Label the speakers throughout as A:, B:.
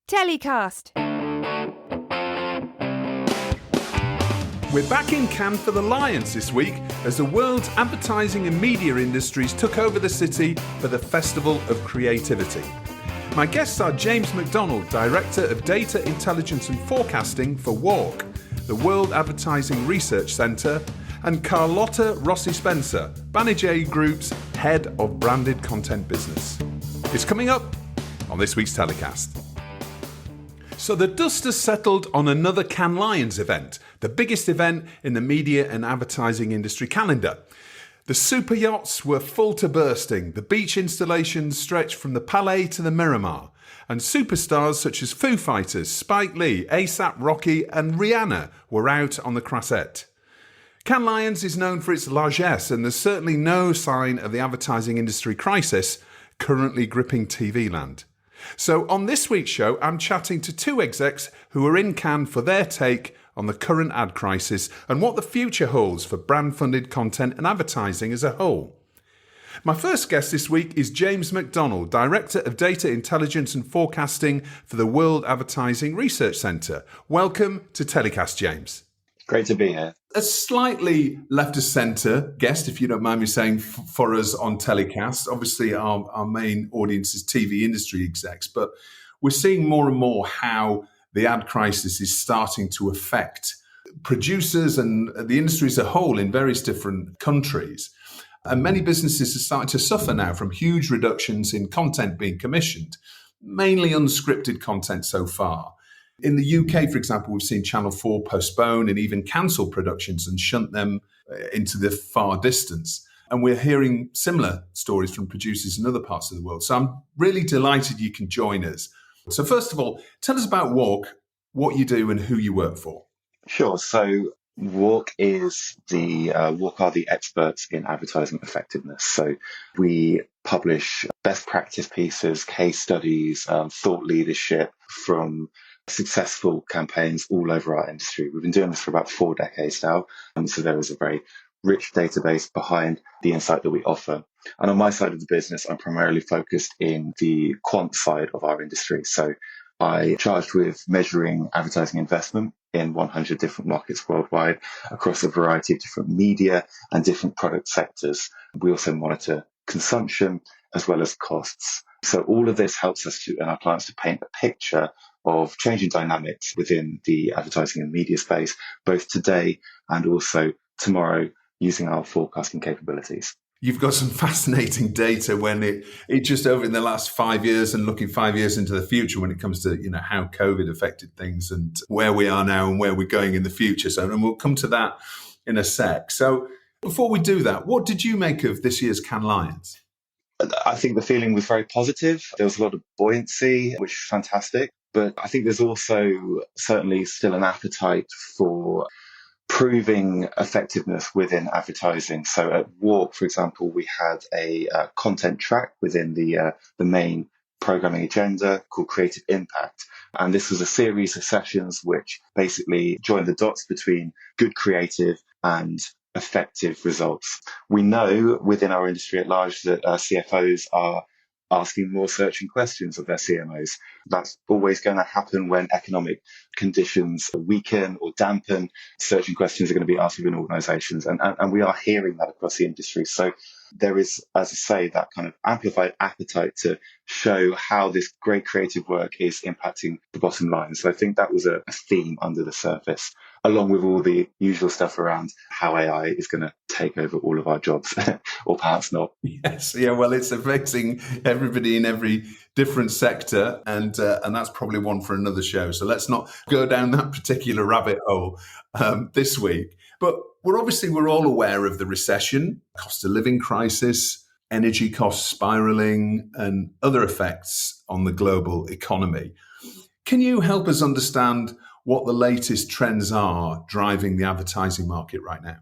A: TellyCast.
B: We're back in Cannes for the Lions this week as the world's advertising and media industries took over the city for the Festival of Creativity. My guests are James McDonald, Director of Data Intelligence and Forecasting for WARC, the World Advertising Research Centre, and Carlotta Rossi Spencer, Banijay Group's Head of Branded Content Business. It's coming up on this week's TellyCast. So the dust has settled on another Cannes Lions event, the biggest event in the media and advertising industry calendar. The super yachts were full to bursting, the beach installations stretched from the Palais to the Miramar, and superstars such as Foo Fighters, Spike Lee, A$AP Rocky and Rihanna were out on the Croisette. Cannes Lions is known for its largesse, and there's certainly no sign of the advertising industry crisis currently gripping TV land. So on this week's show, I'm chatting to two execs who are in Cannes for their take on the current ad crisis and what the future holds for brand-funded content and advertising as a whole. My first guest this week is James McDonald, Director of Data Intelligence and Forecasting for the World Advertising Research Centre. Welcome to TellyCast, James.
C: Great to be here.
B: A slightly left-of-centre guest, if you don't mind me saying, for us on TellyCast. Obviously, our main audience is TV industry execs, but we're seeing more and more how the ad crisis is starting to affect producers and the industry as a whole in various different countries. And many businesses are starting to suffer now from huge reductions in content being commissioned, mainly unscripted content so far. In the UK, for example, we've seen Channel 4 postpone and even cancel productions and shunt them into the far distance. And we're hearing similar stories from producers in other parts of the world. So I'm really delighted you can join us. So first of all, tell us about WARC, what you do and who you work for.
C: Sure. So WARC WARC are the experts in advertising effectiveness. So we publish best practice pieces, case studies, thought leadership from successful campaigns all over our industry. We've been doing this for about 4 decades now. So there is a very rich database behind the insight that we offer. And on my side of the business, I'm primarily focused in the quant side of our industry. So I charged with measuring advertising investment in 100 different markets worldwide across a variety of different media and different product sectors. We also monitor consumption as well as costs. So all of this helps us and our clients to paint a picture of changing dynamics within the advertising and media space, both today and also tomorrow, using our forecasting capabilities.
B: You've got some fascinating data when it just over in the last 5 years and looking 5 years into the future when it comes to, how COVID affected things and where we are now and where we're going in the future. So, and we'll come to that in a sec. So before we do that, what did you make of this year's Cannes Lions?
C: I think the feeling was very positive. There was a lot of buoyancy, which is fantastic. But I think there's also certainly still an appetite for proving effectiveness within advertising. So at WARC, for example, we had a content track within the main programming agenda called Creative Impact. And this was a series of sessions which basically joined the dots between good creative and effective results. We know within our industry at large that CFOs are asking more searching questions of their CMOs. That's always going to happen when economic conditions weaken or dampen. Searching questions are going to be asked within organizations. And we are hearing that across the industry. So there is, as I say, that kind of amplified appetite to show how this great creative work is impacting the bottom line. So I think that was a theme under the surface, along with all the usual stuff around how AI is going to take over all of our jobs, or perhaps not.
B: Yes, yeah, well, it's affecting everybody in every different sector, and that's probably one for another show. So let's not go down that particular rabbit hole this week. But we're all aware of the recession, cost of living crisis, energy costs spiraling, and other effects on the global economy. Can you help us understand what the latest trends are driving the advertising market right now?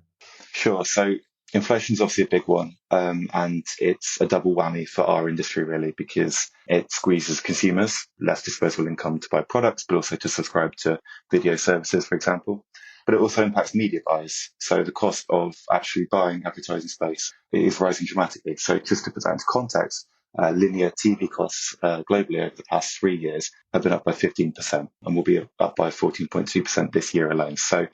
C: Sure. So inflation is obviously a big one, and it's a double whammy for our industry, really, because it squeezes consumers, less disposable income to buy products, but also to subscribe to video services, for example. But it also impacts media buys. So the cost of actually buying advertising space is rising dramatically. So just to put that into context, linear TV costs globally over the past 3 years have been up by 15% and will be up by 14.2% this year alone. So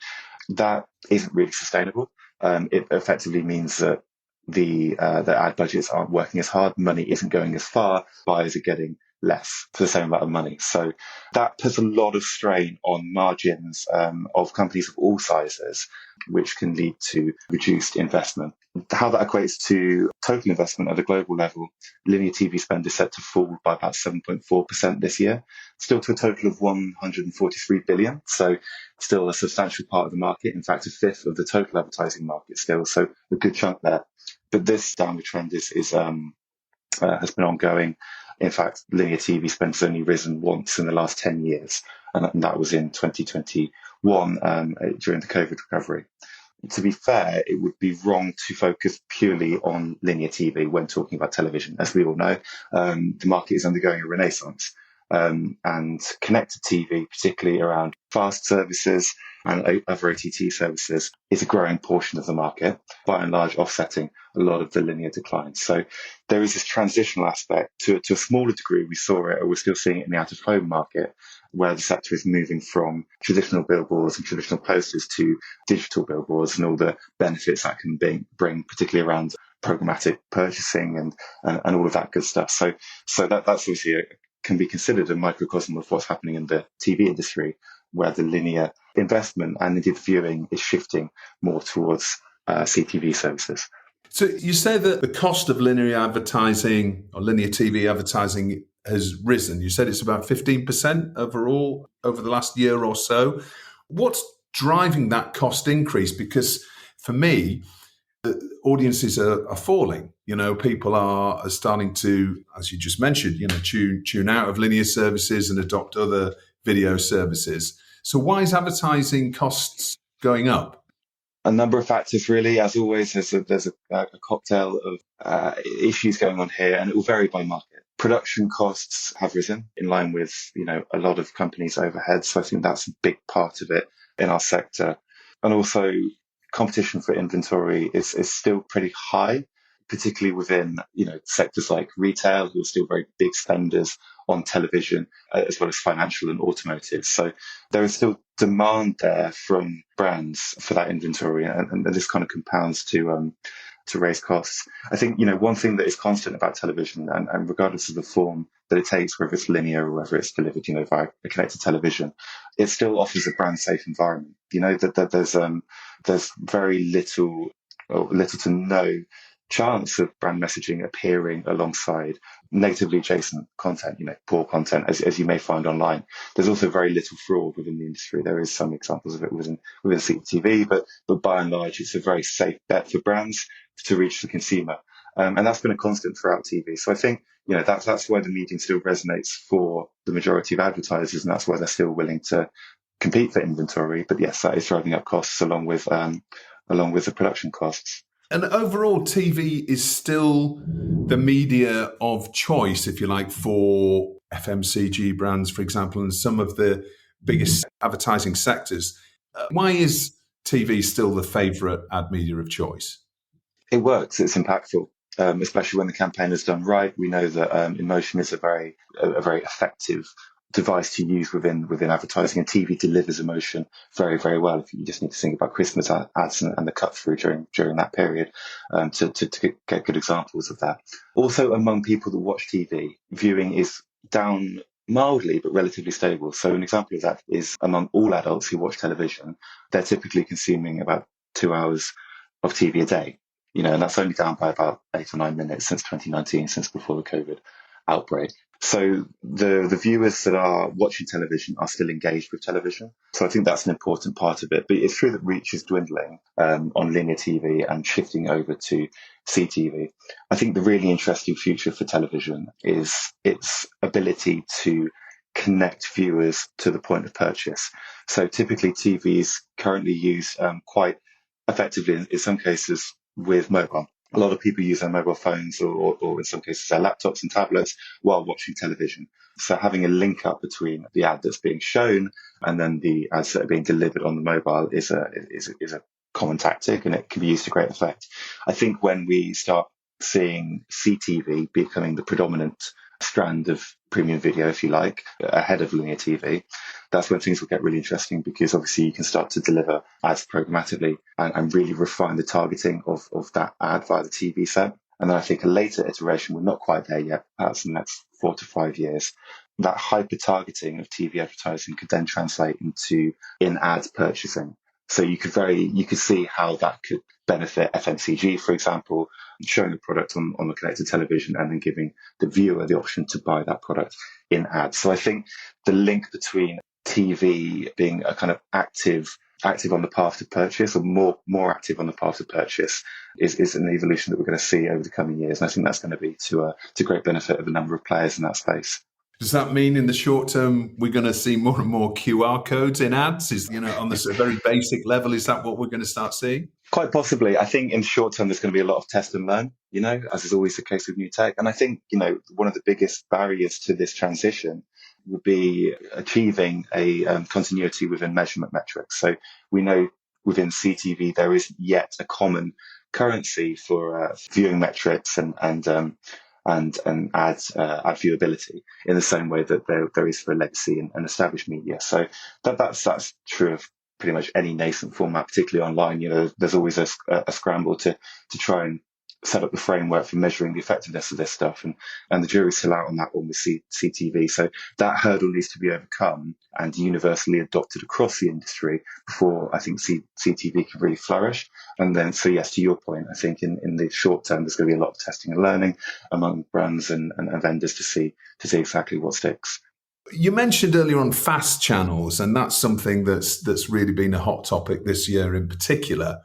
C: that isn't really sustainable. It effectively means that the ad budgets aren't working as hard, money isn't going as far, buyers are getting less for the same amount of money. So that puts a lot of strain on margins of companies of all sizes, which can lead to reduced investment. How that equates to total investment at a global level, linear TV spend is set to fall by about 7.4% this year, still to a total of 143 billion. So still a substantial part of the market, in fact, a fifth of the total advertising market still. So a good chunk there. But this downward trend has been ongoing. In fact, linear TV spend has only risen once in the last 10 years, and that was in 2021 during the COVID recovery. To be fair, it would be wrong to focus purely on linear TV when talking about television. As we all know, the market is undergoing a renaissance. And connected TV, particularly around fast services and other OTT services, is a growing portion of the market, by and large offsetting a lot of the linear decline. So there is this transitional aspect. To a smaller degree, we saw it, or we're still seeing it in the out-of-home market, where the sector is moving from traditional billboards and traditional posters to digital billboards and all the benefits that can bring, particularly around programmatic purchasing and all of that good stuff. So that's obviously can be considered a microcosm of what's happening in the TV industry, where the linear investment and indeed viewing is shifting more towards CTV services.
B: So you say that the cost of linear advertising or linear TV advertising has risen. You said it's about 15% overall over the last year or so. What's driving that cost increase? Because for me, audiences are falling. People are starting to, as you just mentioned, tune out of linear services and adopt other video services. So why is advertising costs going up?
C: A number of factors, really. As always, there's a cocktail of issues going on here, and it will vary by market. Production costs have risen in line with, a lot of companies' overheads. So I think that's a big part of it in our sector. And also, competition for inventory is still pretty high, particularly within, sectors like retail, who are still very big spenders on television, as well as financial and automotive. So there is still demand there from brands for that inventory, and this kind of compounds to raise costs. I think, one thing that is constant about television, and regardless of the form that it takes, whether it's linear or whether it's delivered, via a connected television, it still offers a brand safe environment. That there's very little to no chance of brand messaging appearing alongside negatively adjacent content, poor content, as you may find online. There's also very little fraud within the industry. There is some examples of it within CTV, but by and large, it's a very safe bet for brands to reach the consumer. And that's been a constant throughout TV. So I think, that's why the medium still resonates for the majority of advertisers, and that's why they're still willing to compete for inventory. But yes, that is driving up costs along with the production costs.
B: And overall, TV is still the media of choice, if you like, for FMCG brands, for example, and some of the biggest advertising sectors. Why is TV still the favourite ad media of choice?
C: It works. It's impactful, especially when the campaign is done right. We know that emotion is a very effective device to use within advertising, and TV delivers emotion very, very well. If you just need to think about Christmas ads and the cut through during that period, to get good examples of that. Also, among people that watch TV, viewing is down mildly but relatively stable. So an example of that is among all adults who watch television, they're typically consuming about 2 hours of TV a day. And that's only down by about 8 or 9 minutes since 2019, since before the COVID outbreak. So the viewers that are watching television are still engaged with television. So I think that's an important part of it. But it's true that reach is dwindling on linear TV and shifting over to CTV. I think the really interesting future for television is its ability to connect viewers to the point of purchase. So typically TV is currently used quite effectively in some cases with mobile. A lot of people use their mobile phones or in some cases their laptops and tablets while watching television. So having a link up between the ad that's being shown and then the ads that are being delivered on the mobile is a common tactic, and it can be used to great effect. I think when we start seeing CTV becoming the predominant strand of premium video, if you like, ahead of linear TV. That's when things will get really interesting, because obviously you can start to deliver ads programmatically and really refine the targeting of that ad via the TV set. And then I think a later iteration, we're not quite there yet, perhaps in the next 4 to 5 years, that hyper targeting of TV advertising could then translate into in-ad purchasing. So you could see how that could benefit FMCG, for example, showing the product on the connected television and then giving the viewer the option to buy that product in ads. So I think the link between TV being a kind of active on the path to purchase, or more active on the path to purchase, is an evolution that we're going to see over the coming years. And I think that's going to be to great benefit of a number of players in that space.
B: Does that mean in the short term we're going to see more and more QR codes in ads? On this very basic level, is that what we're going to start seeing?
C: Quite possibly. I think in the short term there's going to be a lot of test and learn, as is always the case with new tech. And I think, one of the biggest barriers to this transition would be achieving a continuity within measurement metrics. So we know within CTV there isn't yet a common currency for viewing metrics and ad viewability in the same way that there is for legacy and established media. So that's true of pretty much any nascent format, particularly online. There's always a scramble to try and set up the framework for measuring the effectiveness of this stuff, and the jury's still out on that one with CTV. So that hurdle needs to be overcome and universally adopted across the industry before I think CTV can really flourish. And then, so yes, to your point, I think in the short term there's going to be a lot of testing and learning among brands and vendors to see exactly what sticks.
B: You mentioned earlier on fast channels, and that's something that's really been a hot topic this year in particular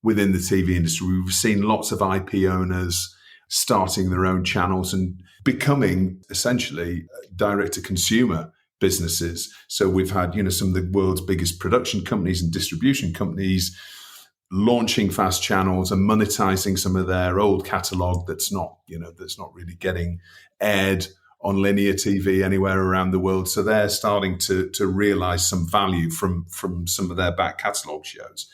B: within the TV industry. We've seen lots of IP owners starting their own channels and becoming essentially direct-to-consumer businesses. So we've had, some of the world's biggest production companies and distribution companies launching fast channels and monetizing some of their old catalog that's not really getting aired on linear TV anywhere around the world. So they're starting to realize some value from some of their back catalog shows.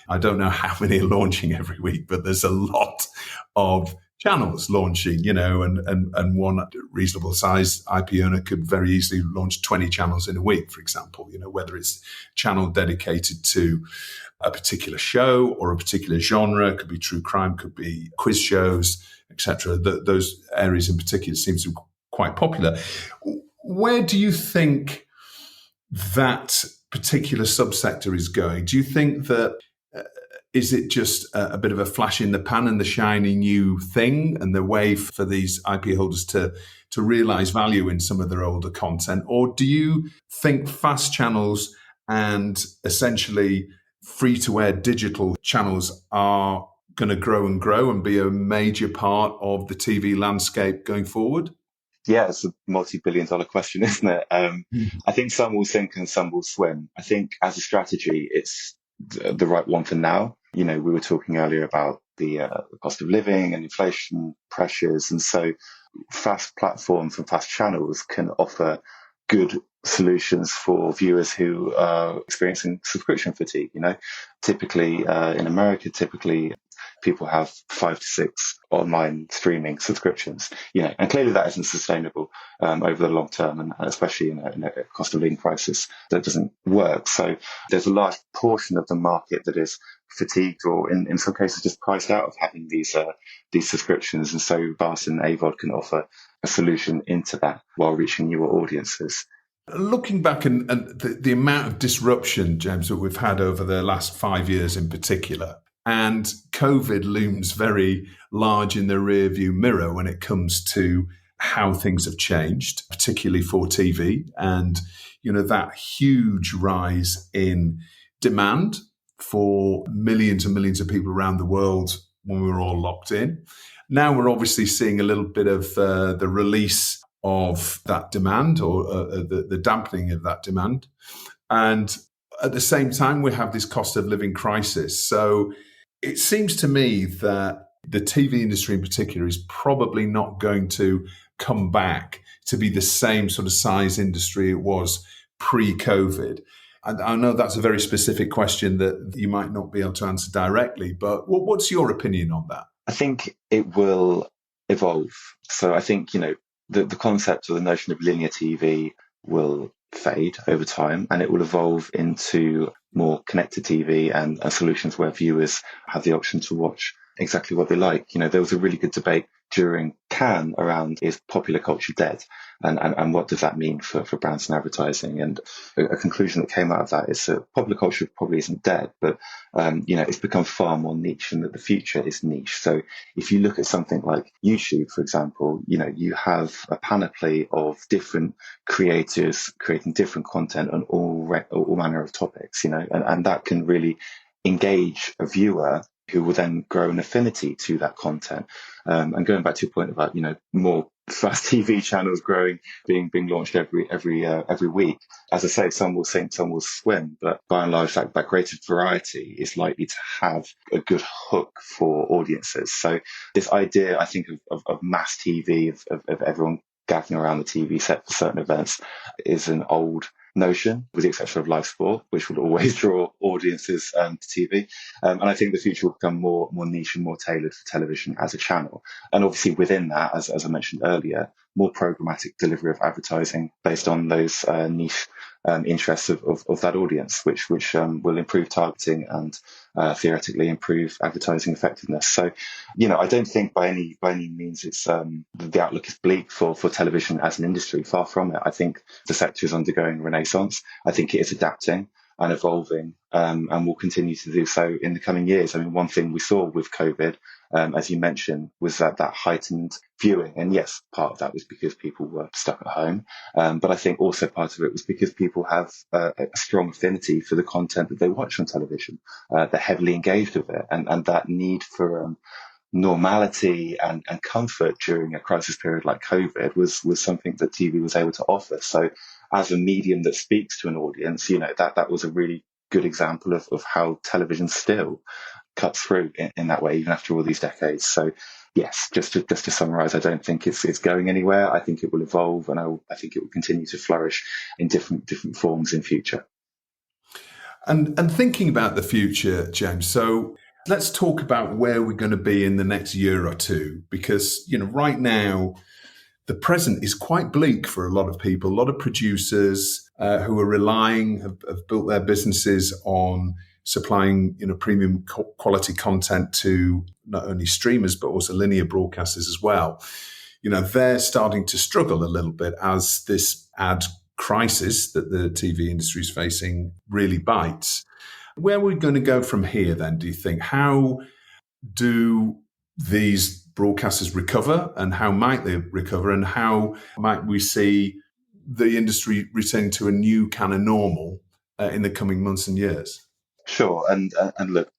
B: I don't know how many are launching every week, but there's a lot of channels launching, and one reasonable size IP owner could very easily launch 20 channels in a week, for example, whether it's channel dedicated to a particular show or a particular genre. It could be true crime, could be quiz shows, etc. Those areas in particular seem to be quite popular. Where do you think that particular subsector is going? Do you think that is it just a bit of a flash in the pan and the shiny new thing and the way for these IP holders to realize value in some of their older content? Or do you think fast channels and essentially free-to-air digital channels are going to grow and be a major part of the TV landscape going forward?
C: Yeah, it's a multi-billion-dollar question, isn't it? I think some will sink and some will swim. I think as a strategy, it's the right one for now. We were talking earlier about the cost of living and inflation pressures. And so fast platforms and fast channels can offer good solutions for viewers who are experiencing subscription fatigue. Typically in America, people have 5 to 6 online streaming subscriptions, and clearly that isn't sustainable over the long term, and especially in a cost of living crisis that doesn't work. So there's a large portion of the market that is fatigued or in some cases just priced out of having these subscriptions. And so VARC and AVOD can offer a solution into that while reaching newer audiences.
B: Looking back and the amount of disruption, James, that we've had over the last 5 years in particular, and COVID looms very large in the rearview mirror when it comes to how things have changed, particularly for TV, and that huge rise in demand for millions and millions of people around the world when we were all locked in. Now we're obviously seeing a little bit of the release of that demand, or the dampening of that demand, and at the same time we have this cost of living crisis. So it seems to me that the TV industry in particular is probably not going to come back to be the same sort of size industry it was pre-COVID. And I know that's a very specific question that you might not be able to answer directly, but what's your opinion on that?
C: I think it will evolve. So I think, the concept or the notion of linear TV will fade over time, and it will evolve into more connected TV and solutions where viewers have the option to watch exactly what they like. There was a really good debate during Cannes around, is popular culture dead? And what does that mean for brands and advertising? And a conclusion that came out of that is that popular culture probably isn't dead, but it's become far more niche, and that the future is niche. So if you look at something like YouTube, for example, you have a panoply of different creators creating different content on all manner of topics, and that can really engage a viewer who will then grow an affinity to that content. And going back to your point about, more fast TV channels being launched every week. As I say, some will sing, some will swim, but by and large, that greater variety is likely to have a good hook for audiences. So this idea, I think, of mass TV, of everyone gathering around the TV set for certain events, is an old notion, with the exception of live sport, which will always draw audiences to TV. And I think the future will become more niche and more tailored for television as a channel. And obviously within that, as I mentioned earlier, more programmatic delivery of advertising based on those niche interests of that audience, which will improve targeting and theoretically improve advertising effectiveness. So, I don't think by any means it's the outlook is bleak for television as an industry. Far from it. I think the sector is undergoing renaissance. I think it is adapting and evolving, and will continue to do so in the coming years. I mean, one thing we saw with COVID, as you mentioned, was that heightened viewing. And yes, part of that was because people were stuck at home. But I think also part of it was because people have a strong affinity for the content that they watch on television. They're heavily engaged with it, and that need for normality and comfort during a crisis period like COVID was something that TV was able to offer. So as a medium that speaks to an audience, that was a really good example of how television still cuts through in that way, even after all these decades. So yes, just to summarize, I don't think it's going anywhere. I think it will evolve, and I think it will continue to flourish in different forms in future.
B: And thinking about the future, James, so let's talk about where we're going to be in the next year or two, because, right now, the present is quite bleak for a lot of people. A lot of producers who are have built their businesses on supplying, premium quality content to not only streamers, but also linear broadcasters as well. They're starting to struggle a little bit as this ad crisis that the TV industry is facing really bites. Where are we going to go from here then, do you think? How do these broadcasters recover, and how might they recover, and how might we see the industry returning to a new kind of normal in the coming months and years?
C: Sure. And look,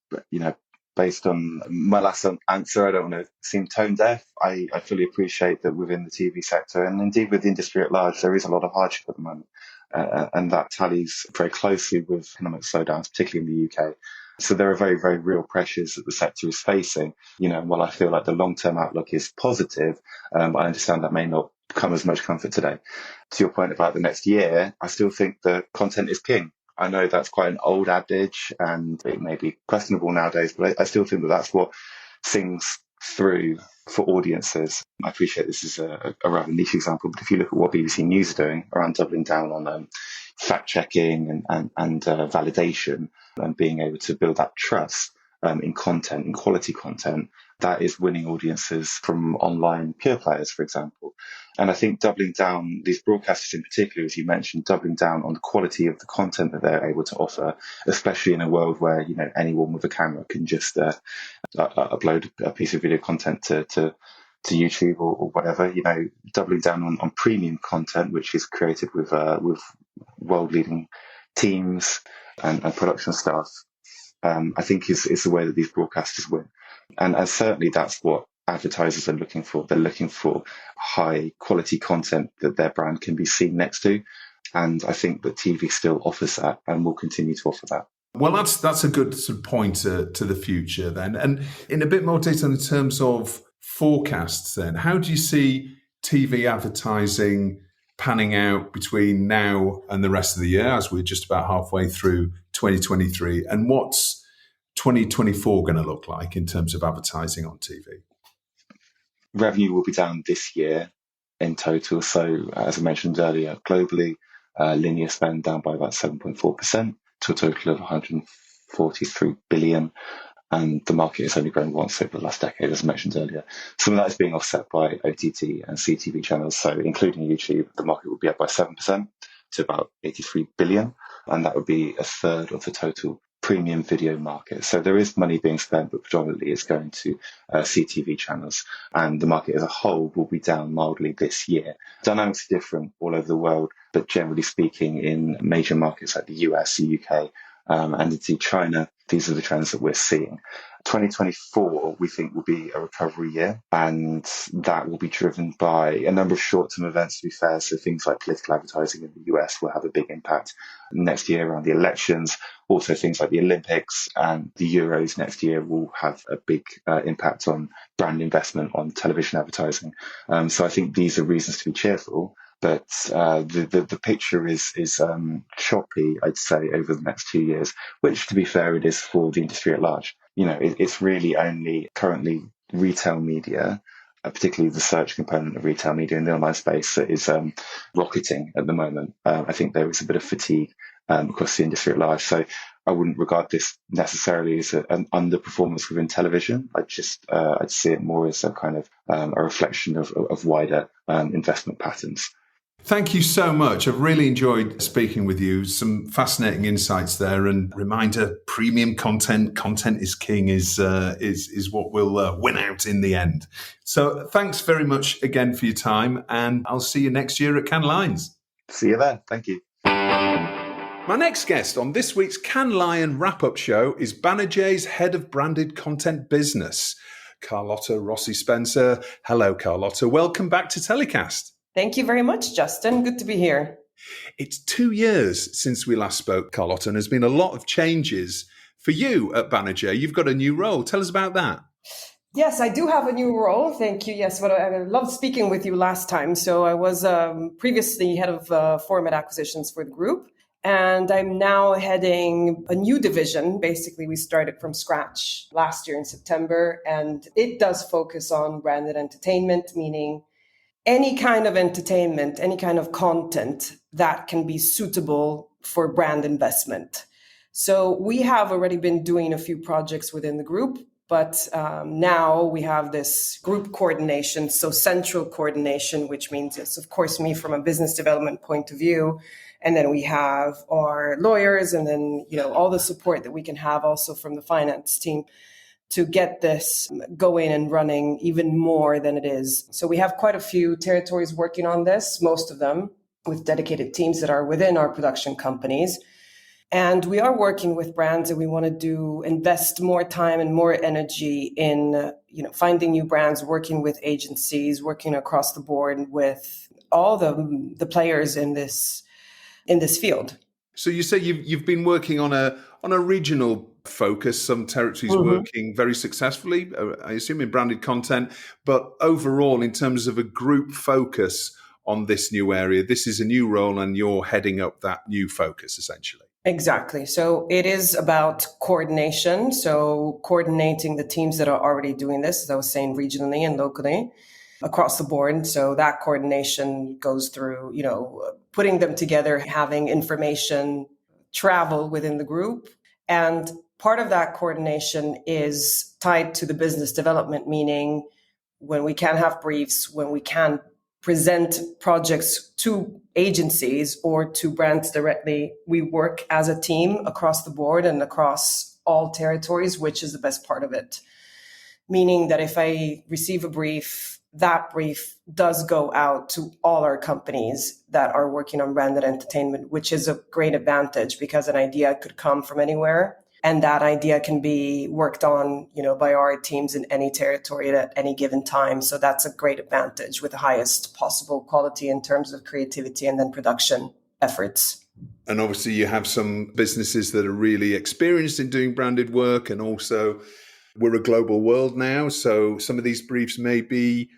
C: based on my last answer, I don't want to seem tone deaf. I fully appreciate that within the TV sector, and indeed with the industry at large, there is a lot of hardship at the moment. And that tallies very closely with economic slowdowns, particularly in the UK. So there are very, very real pressures that the sector is facing. While I feel like the long-term outlook is positive, I understand that may not come as much comfort today. To your point about the next year, I still think that content is king. I know that's quite an old adage, and it may be questionable nowadays, but I still think that that's what sings through for audiences. I appreciate this is a rather niche example, but if you look at what BBC News are doing around doubling down on fact checking and validation, and being able to build that trust in content, in quality content, that is winning audiences from online pure players, for example. And I think doubling down, these broadcasters in particular, as you mentioned, doubling down on the quality of the content that they're able to offer, especially in a world where, anyone with a camera can just upload a piece of video content to YouTube or whatever, doubling down on premium content, which is created with world-leading teams and production staff, I think is the way that these broadcasters win. And certainly that's what advertisers are looking for. They're looking for high quality content that their brand can be seen next to. And I think that TV still offers that and will continue to offer that.
B: Well, that's a good sort of pointer to the future then. And in a bit more detail in terms of forecasts then, how do you see TV advertising panning out between now and the rest of the year, as we're just about halfway through 2023? And what's 2024 going to look like in terms of advertising on TV?
C: Revenue will be down this year in total. So, as I mentioned earlier, globally, linear spend down by about 7.4% to a total of 143 billion. And the market has only grown once over the last decade, as I mentioned earlier. Some of that is being offset by OTT and CTV channels. So, including YouTube, the market will be up by 7% to about 83 billion. And that would be a third of the total premium video market. So there is money being spent, but predominantly it's going to CTV channels. And the market as a whole will be down mildly this year. Dynamics are different all over the world, but generally speaking, in major markets like the US, the UK, and indeed China, these are the trends that we're seeing. 2024, we think, will be a recovery year, and that will be driven by a number of short-term events, to be fair. So things like political advertising in the US will have a big impact next year around the elections. Also, things like the Olympics and the Euros next year will have a big impact on brand investment on television advertising. So I think these are reasons to be cheerful. But the picture is choppy, I'd say, over the next 2 years, which, to be fair, it is for the industry at large. It's really only currently retail media, particularly the search component of retail media in the online space, that is rocketing at the moment. I think there is a bit of fatigue across the industry at large. So I wouldn't regard this necessarily as an underperformance within television. I'd see it more as a kind of a reflection of wider investment patterns.
B: Thank you so much. I've really enjoyed speaking with you. Some fascinating insights there, and reminder: premium content is king is what will win out in the end. So thanks very much again for your time, and I'll see you next year at Cannes Lions.
C: See you there. Thank you.
B: My next guest on this week's Cannes Lion wrap-up show is Banijay's head of branded content business, Carlotta Rossi Spencer. Hello, Carlotta. Welcome back to TellyCast.
A: Thank you very much, Justin. Good to be here.
B: It's 2 years since we last spoke, Carlotta, and there's been a lot of changes for you at Banijay. You've got a new role. Tell us about that.
A: Yes, I do have a new role. Thank you. Yes, but I loved speaking with you last time. So I was previously head of format acquisitions for the group, and I'm now heading a new division. Basically, we started from scratch last year in September, and it does focus on branded entertainment, meaning any kind of entertainment, any kind of content that can be suitable for brand investment. So we have already been doing a few projects within the group, but now we have this group coordination, so central coordination, which means it's, of course, me from a business development point of view. And then we have our lawyers, and then, all the support that we can have also from the finance team to get this going and running even more than it is. So we have quite a few territories working on this, most of them with dedicated teams that are within our production companies. And we are working with brands, and we want to invest more time and more energy in, finding new brands, working with agencies, working across the board with all the players in this field.
B: So you say you've been working on a regional focus, some territories working very successfully, I assume in branded content, but overall in terms of a group focus on this new area, this is a new role and you're heading up that new focus essentially.
A: Exactly. So it is about coordination. So coordinating the teams that are already doing this, as I was saying, regionally and locally across the board. So that coordination goes through, putting them together, having information travel within the group. And part of that coordination is tied to the business development, meaning when we can have briefs, when we can present projects to agencies or to brands directly, we work as a team across the board and across all territories, which is the best part of it. Meaning that if I receive a brief, that brief does go out to all our companies that are working on branded entertainment, which is a great advantage because an idea could come from anywhere. And that idea can be worked on, by our teams in any territory at any given time. So that's a great advantage with the highest possible quality in terms of creativity and then production efforts.
B: And obviously you have some businesses that are really experienced in doing branded work, and also we're a global world now. So some of these briefs may be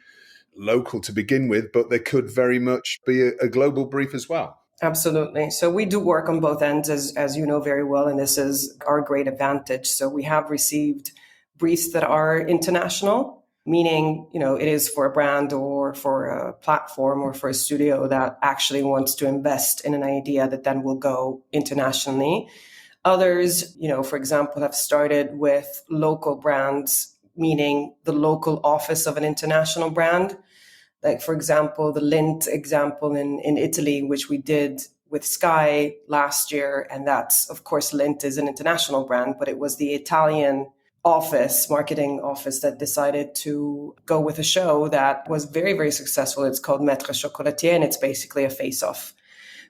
B: local to begin with, but they could very much be a global brief as well.
A: Absolutely. So we do work on both ends, as you know very well, and this is our great advantage. So we have received briefs that are international, meaning, it is for a brand or for a platform or for a studio that actually wants to invest in an idea that then will go internationally. Others, for example, have started with local brands, meaning the local office of an international brand. Like, for example, the Lint example in Italy, which we did with Sky last year. And that's, of course, Lint is an international brand, but it was the Italian marketing office that decided to go with a show that was very, very successful. It's called Maître Chocolatier, and it's basically a face-off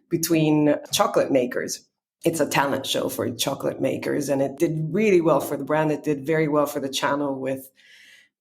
A: between chocolate makers. It's a talent show for chocolate makers, and it did really well for the brand. It did very well for the channel, with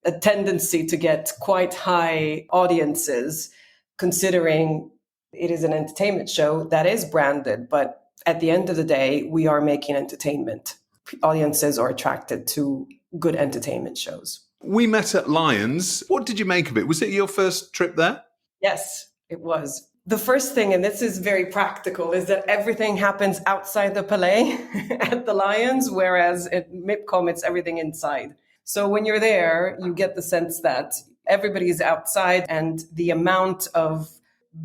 A: a tendency to get quite high audiences, considering it is an entertainment show that is branded. But at the end of the day, we are making entertainment. Audiences are attracted to good entertainment shows.
B: We met at Lions. What did you make of it? Was it your first trip there?
A: Yes, it was. The first thing, and this is very practical, is that everything happens outside the Palais at the Lions, whereas at MIPCOM, it's everything inside. So when you're there, you get the sense that everybody is outside, and the amount of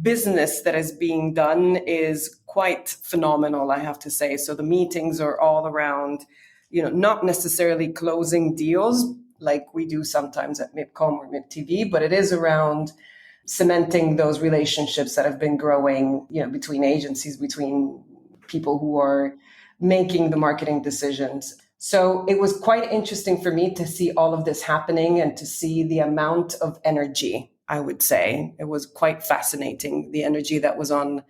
A: business that is being done is quite phenomenal, I have to say. So the meetings are all around, not necessarily closing deals like we do sometimes at MIPCOM or MIPTV, but it is around cementing those relationships that have been growing, between agencies, between people who are making the marketing decisions. So it was quite interesting for me to see all of this happening and to see the amount of energy, I would say. It was quite fascinating. The energy that was on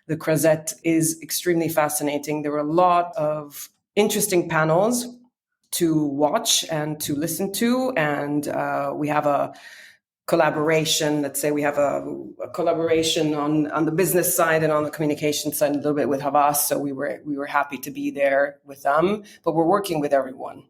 A: the Croisette is extremely fascinating. There were a lot of interesting panels to watch and to listen to. And we have a collaboration. Let's say we have a collaboration on the business side and on the communication side a little bit with Havas. So we were happy to be there with them, but we're working with everyone.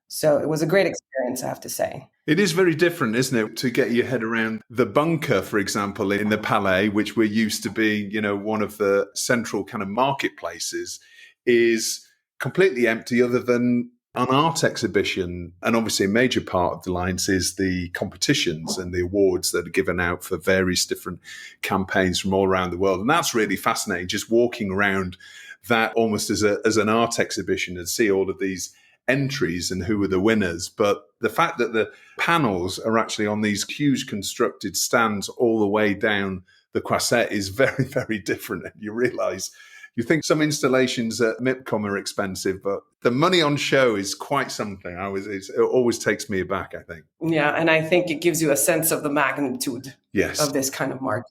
A: So it was a great experience, I have to say.
B: It is very different, isn't it, to get your head around the bunker, for example, in the Palais, which we're used to being, one of the central kind of marketplaces, is completely empty other than an art exhibition. And obviously a major part of the Lions is the competitions and the awards that are given out for various different campaigns from all around the world. And that's really fascinating, just walking around that almost as an art exhibition and see all of these entries and who are the winners. But the fact that the panels are actually on these huge constructed stands all the way down the Croisette is very, very different. And you realise, you think some installations at MIPCOM are expensive, but the money on show is quite something. It always takes me aback, I think.
A: Yeah, and I think it gives you a sense of the magnitude of this kind of market.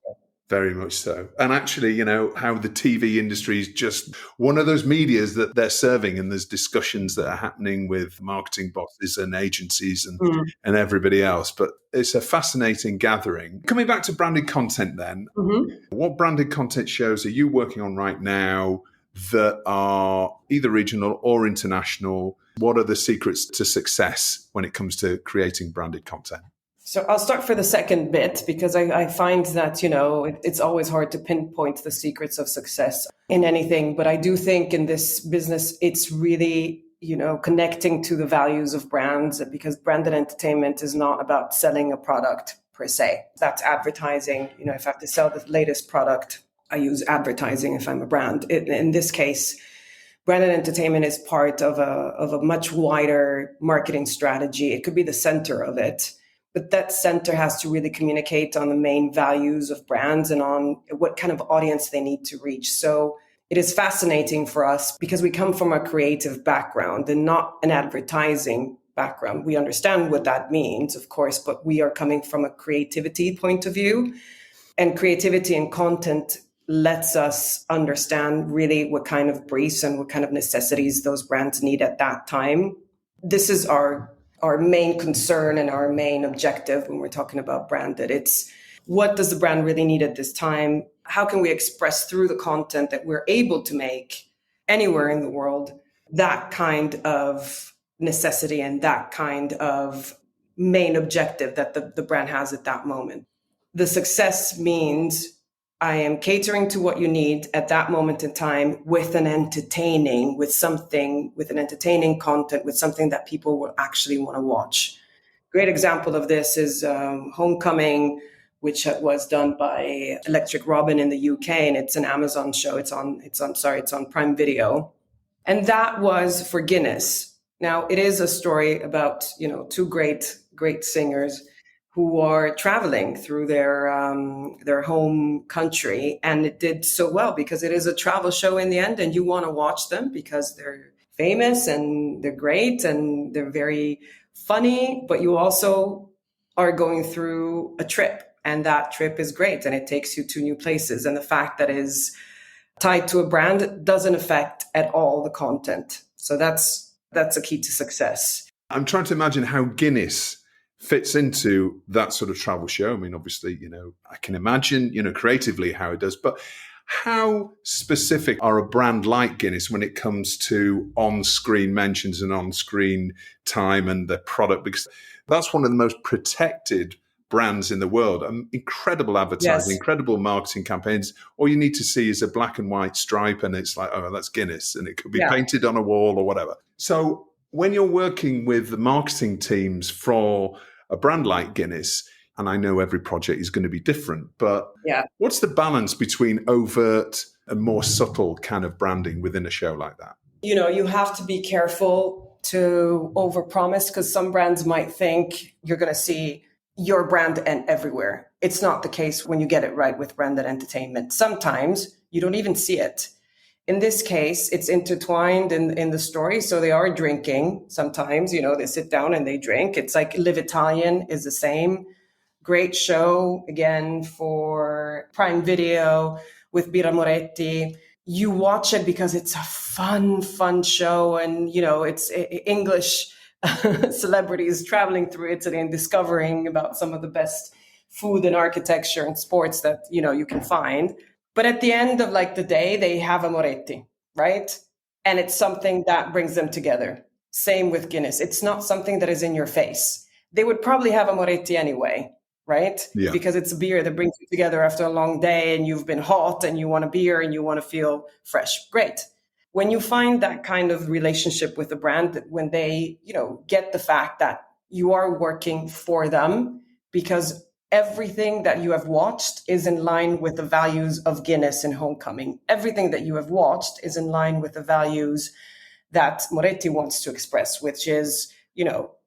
B: Very much so. And actually, how the TV industry is just one of those medias that they're serving, and there's discussions that are happening with marketing bosses and agencies and everybody else. But it's a fascinating gathering. Coming back to branded content then, what branded content shows are you working on right now that are either regional or international? What are the secrets to success when it comes to creating branded content?
A: So I'll start for the second bit, because I find that, it's always hard to pinpoint the secrets of success in anything. But I do think in this business, it's really, connecting to the values of brands, because branded entertainment is not about selling a product per se. That's advertising. If I have to sell the latest product, I use advertising if I'm a brand. In this case, branded entertainment is part of a much wider marketing strategy. It could be the center of it. But that center has to really communicate on the main values of brands and on what kind of audience they need to reach. So it is fascinating for us because we come from a creative background and not an advertising background. We understand what that means, of course, but we are coming from a creativity point of view. And creativity and content lets us understand really what kind of briefs and what kind of necessities those brands need at that time. This is our main concern and our main objective when we're talking about branded. It's what does the brand really need at this time? How can we express through the content that we're able to make anywhere in the world that kind of necessity and that kind of main objective that the brand has at that moment? The success means I am catering to what you need at that moment in time with an entertaining content, with something that people will actually want to watch. Great example of this is Homecoming, which was done by Electric Robin in the UK, and it's an Amazon show. It's on Prime Video, and that was for Guinness. Now it is a story about two great singers who are traveling through their home country, and it did so well because it is a travel show in the end, and you want to watch them because they're famous and they're great and they're very funny, but you also are going through a trip, and that trip is great and it takes you to new places, and the fact that it is tied to a brand doesn't affect at all the content. So that's a key to success.
B: I'm trying to imagine how Guinness fits into that sort of travel show. I mean, obviously, I can imagine, creatively how it does, but how specific are a brand like Guinness when it comes to on-screen mentions and on-screen time and the product? Because that's one of the most protected brands in the world. Incredible advertising,
A: Yes.
B: Incredible marketing campaigns. All you need to see is a black and white stripe and it's like, oh, that's Guinness. And it could be painted on a wall or whatever. So when you're working with the marketing teams for a brand like Guinness, and I know every project is going to be different, but what's the balance between overt and more subtle kind of branding within a show like that?
A: You have to be careful to overpromise, because some brands might think you're going to see your brand and everywhere. It's not the case when you get it right with branded entertainment. Sometimes you don't even see it. In this case, it's intertwined in the story. So they are drinking sometimes, they sit down and they drink. It's like Live Italian is the same. Great show, again, for Prime Video with Bira Moretti. You watch it because it's a fun show. And, it's English celebrities traveling through Italy and discovering about some of the best food and architecture and sports that, you can find. But at the end of the day, they have a Moretti, right? And it's something that brings them together. Same with Guinness. It's not something that is in your face. They would probably have a Moretti anyway, right?
B: Yeah.
A: Because it's a beer that brings you together after a long day and you've been hot and you want a beer and you want to feel fresh. Great. When you find that kind of relationship with the brand, when they, get the fact that you are working for them, because everything that you have watched is in line with the values of Guinness and Homecoming. Everything that you have watched is in line with the values that Moretti wants to express, which is,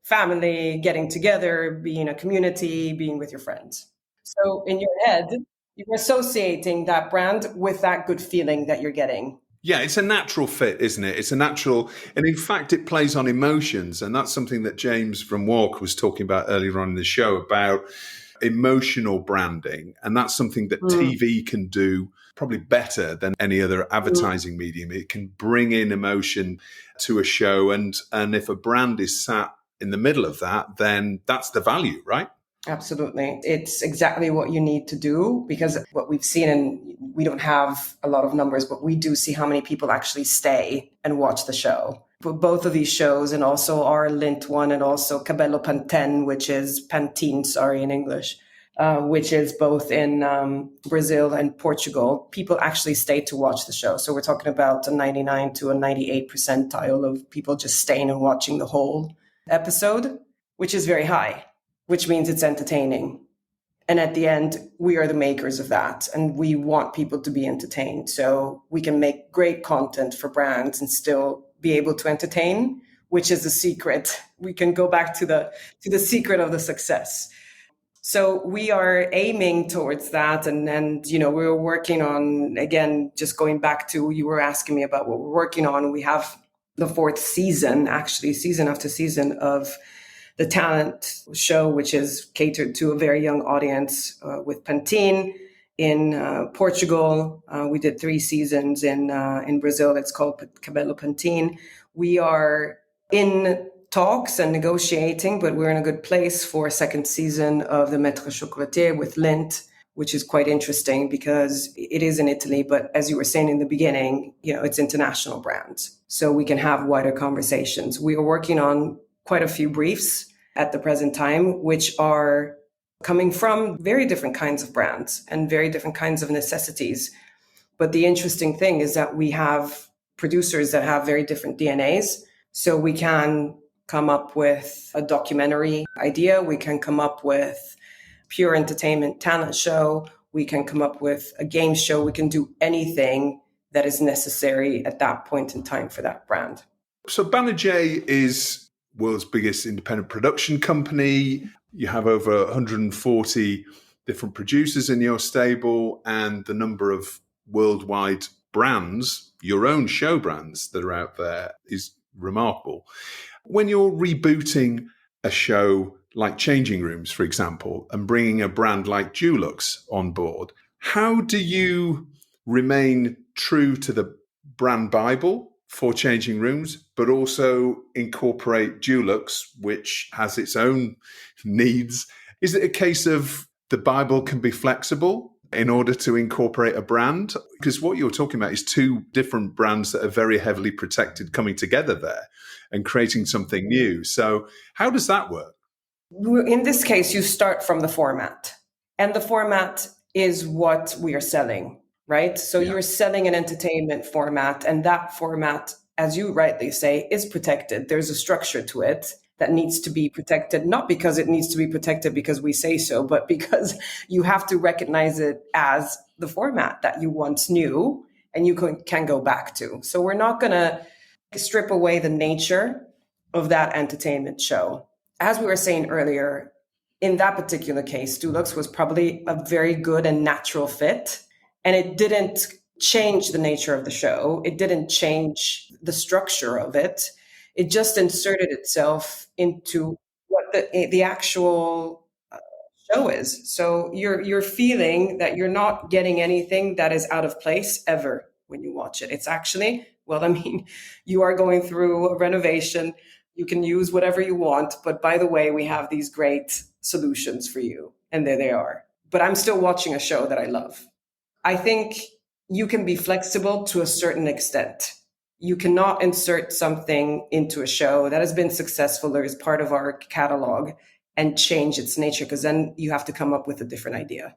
A: family, getting together, being a community, being with your friends. So in your head, you're associating that brand with that good feeling that you're getting.
B: Yeah, it's a natural fit, isn't it? It's a natural, and in fact, it plays on emotions. And that's something that James from WARC was talking about earlier on in the show about emotional branding. And that's something that TV can do probably better than any other advertising medium. It can bring in emotion to a show. And if a brand is sat in the middle of that, then that's the value, right?
A: Absolutely. It's exactly what you need to do, because what we've seen, and we don't have a lot of numbers, but we do see how many people actually stay and watch the show. For both of these shows, and also our Lint one, and also Cabello Pantene, which is Pantene, in English, which is both in Brazil and Portugal, people actually stay to watch the show. So we're talking about a 99 to a 98 percentile of people just staying and watching the whole episode, which is very high, which means it's entertaining. And at the end, we are the makers of that. And we want people to be entertained. So we can make great content for brands and still be able to entertain, which is the secret. We can go back to the secret of the success. So we are aiming towards that. And we're working on, again, just going back to, you were asking me about what we're working on. We have the fourth season, actually, season after season of the talent show, which is catered to a very young audience with Pantene in Portugal. We did 3 seasons in Brazil. It's called Cabello Pantene. We are in talks and negotiating, but we're in a good place for a second season of the Maître Chocolatier with Lint, which is quite interesting because it is in Italy. But as you were saying in the beginning, it's international brands. So we can have wider conversations. We are working on quite a few briefs at the present time, which are coming from very different kinds of brands and very different kinds of necessities. But the interesting thing is that we have producers that have very different DNAs. So we can come up with a documentary idea. We can come up with pure entertainment talent show. We can come up with a game show. We can do anything that is necessary at that point in time for that brand.
B: So Banijay is world's biggest independent production company. You have over 140 different producers in your stable, and the number of worldwide brands, your own show brands that are out there, is remarkable. When you're rebooting a show like Changing Rooms, for example, and bringing a brand like Dulux on board, how do you remain true to the brand Bible for Changing Rooms, but also incorporate Dulux, which has its own needs? Is it a case of the Bible can be flexible in order to incorporate a brand? Because what you're talking about is two different brands that are very heavily protected coming together there and creating something new. So how does that work?
A: In this case, you start from the format, and the format is what we are selling, right? So you're selling an entertainment format, and that format, as you rightly say, is protected. There's a structure to it that needs to be protected, not because it needs to be protected because we say so, but because you have to recognize it as the format that you once knew and you can go back to. So we're not going to strip away the nature of that entertainment show. As we were saying earlier, in that particular case, Dulux was probably a very good and natural fit, and it didn't change the nature of the show. It didn't change the structure of it. It just inserted itself into what the actual show is. So you're feeling that you're not getting anything that is out of place ever when you watch it. It's actually, you are going through a renovation. You can use whatever you want, but by the way, we have these great solutions for you, and there they are. But I'm still watching a show that I love. I think you can be flexible to a certain extent. You cannot insert something into a show that has been successful or is part of our catalog and change its nature, because then you have to come up with a different idea.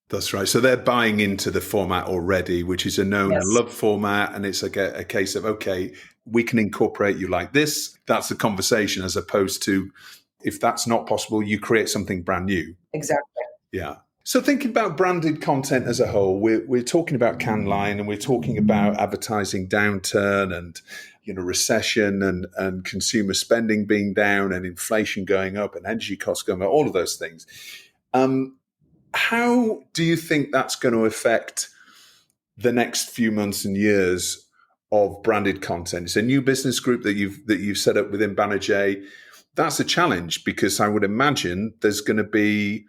B: That's right. So they're buying into the format already, which is a known and loved format. And it's a case of, okay, we can incorporate you like this. That's the conversation, as opposed to, if that's not possible, you create something brand new.
A: Exactly.
B: Yeah. So thinking about branded content as a whole, we're talking about Cannes Line, and we're talking about advertising downturn and recession and consumer spending being down and inflation going up and energy costs going up, all of those things. How do you think that's going to affect the next few months and years of branded content? It's a new business group that you've set up within Banijay. That's a challenge, because I would imagine there's going to be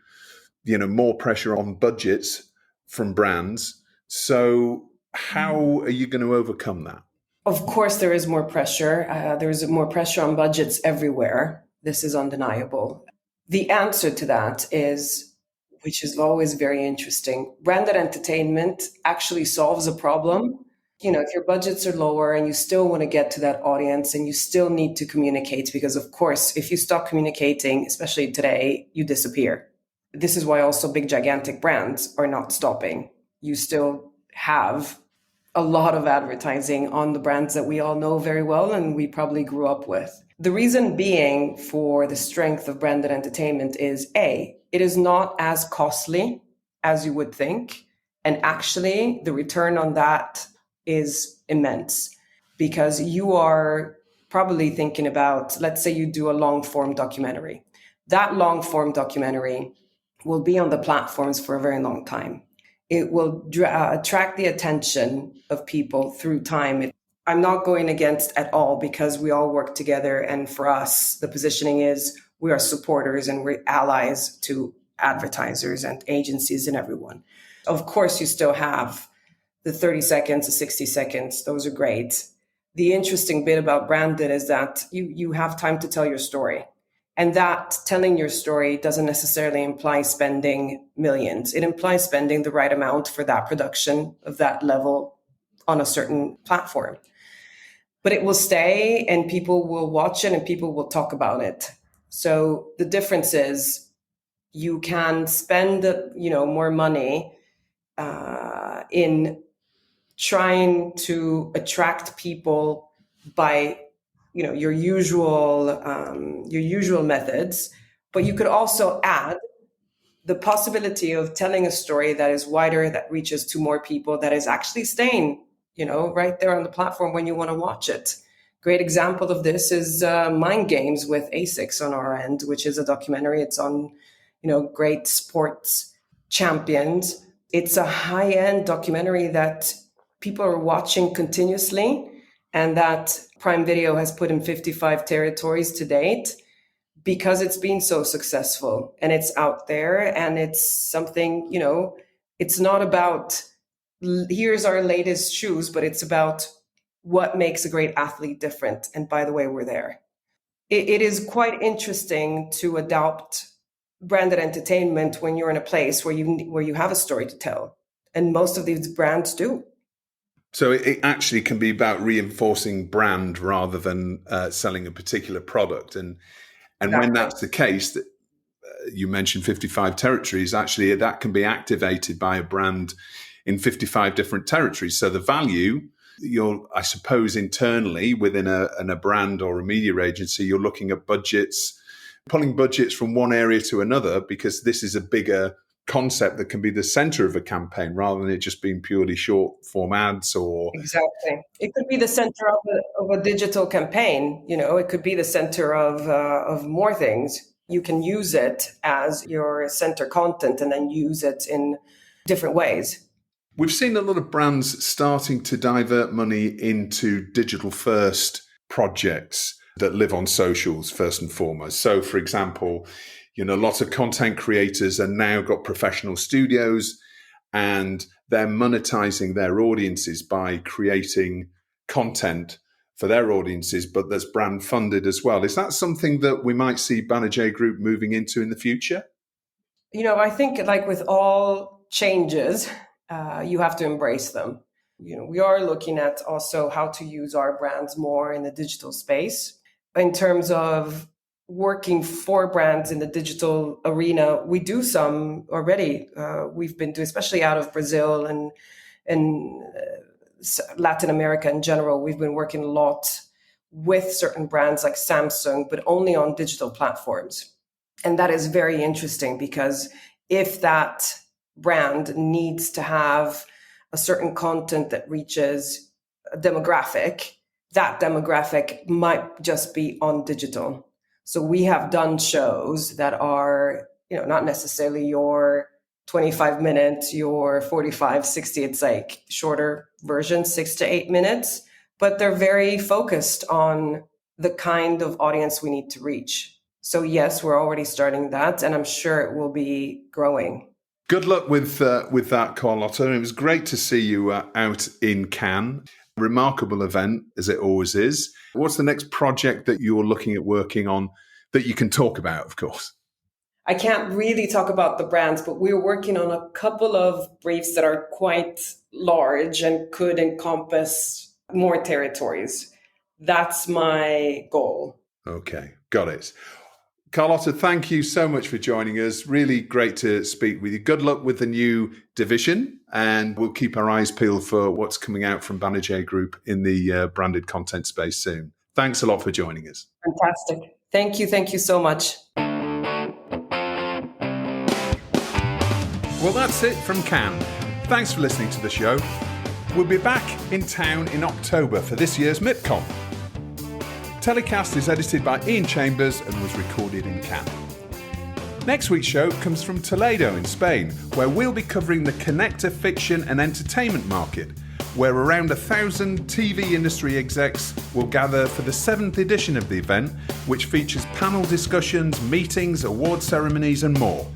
B: more pressure on budgets from brands. So how are you going to overcome that?
A: Of course, there is more pressure. There's more pressure on budgets everywhere. This is undeniable. The answer to that is, which is always very interesting, branded entertainment actually solves a problem. If your budgets are lower and you still want to get to that audience and you still need to communicate, because of course, if you stop communicating, especially today, you disappear. This is why also big, gigantic brands are not stopping. You still have a lot of advertising on the brands that we all know very well and we probably grew up with. The reason being for the strength of branded entertainment is A, it is not as costly as you would think. And actually, the return on that is immense, because you are probably thinking about, let's say you do a long form documentary. That long form documentary will be on the platforms for a very long time. It will attract the attention of people through time. I'm not going against at all, because we all work together. And for us, the positioning is we are supporters and we're allies to advertisers and agencies and everyone. Of course, you still have the 30 seconds, the 60 seconds. Those are great. The interesting bit about branded is that you have time to tell your story. And that telling your story doesn't necessarily imply spending millions. It implies spending the right amount for that production of that level on a certain platform. But it will stay and people will watch it and people will talk about it. So the difference is you can spend, more money in trying to attract people by, your usual methods, but you could also add the possibility of telling a story that is wider, that reaches to more people, that is actually staying, right there on the platform when you want to watch it. Great example of this is Mind Games with ASICS on our end, which is a documentary. It's on, great sports champions. It's a high-end documentary that people are watching continuously, and that Prime Video has put in 55 territories to date, because it's been so successful and it's out there, and it's something, it's not about here's our latest shoes, but it's about what makes a great athlete different. And by the way, we're there. It is quite interesting to adopt branded entertainment when you're in a place where you have a story to tell. And most of these brands do.
B: So it actually can be about reinforcing brand rather than selling a particular product. And exactly. When that's the case, you mentioned 55 territories, actually that can be activated by a brand in 55 different territories. So the value, I suppose internally within a brand or a media agency, you're looking at budgets, pulling budgets from one area to another, because this is a bigger concept that can be the center of a campaign rather than it just being purely short form ads or...
A: Exactly. It could be the center of a digital campaign. It could be the center of more things. You can use it as your center content and then use it in different ways.
B: We've seen a lot of brands starting to divert money into digital first projects that live on socials first and foremost. So, for example, lots of content creators are now got professional studios, and they're monetizing their audiences by creating content for their audiences, but that's brand funded as well. Is that something that we might see Banijay Group moving into in the future?
A: I think like with all changes, you have to embrace them. We are looking at also how to use our brands more in the digital space. In terms of working for brands in the digital arena, we do some already. We've been doing, especially out of Brazil and Latin America in general, we've been working a lot with certain brands like Samsung, but only on digital platforms. And that is very interesting, because if that brand needs to have a certain content that reaches a demographic, that demographic might just be on digital. So we have done shows that are, not necessarily your 25 minutes, your 45, 60, it's like shorter versions, 6 to 8 minutes, but they're very focused on the kind of audience we need to reach. So yes, we're already starting that, and I'm sure it will be growing.
B: Good luck with that, Carlotta. It was great to see you out in Cannes. Remarkable event, as it always is. What's the next project that you're looking at working on that you can talk about, of course?
A: I can't really talk about the brands, but we're working on a couple of briefs that are quite large and could encompass more territories. That's my goal.
B: Okay, got it. Carlotta, thank you so much for joining us. Really great to speak with you. Good luck with the new division, and we'll keep our eyes peeled for what's coming out from Banijay Group in the branded content space soon. Thanks a lot for joining us.
A: Fantastic. Thank you. Thank you so much.
B: Well, that's it from Cannes. Thanks for listening to the show. We'll be back in town in October for this year's MIPCOM. TellyCast is edited by Ian Chambers and was recorded in Cannes. Next week's show comes from Toledo in Spain, where we'll be covering the connector fiction and entertainment market, where around 1,000 TV industry execs will gather for the 7th edition of the event, which features panel discussions, meetings, award ceremonies and more,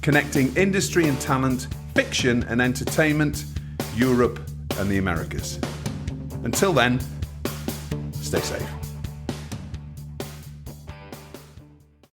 B: connecting industry and talent, fiction and entertainment, Europe and the Americas. Until then, stay safe.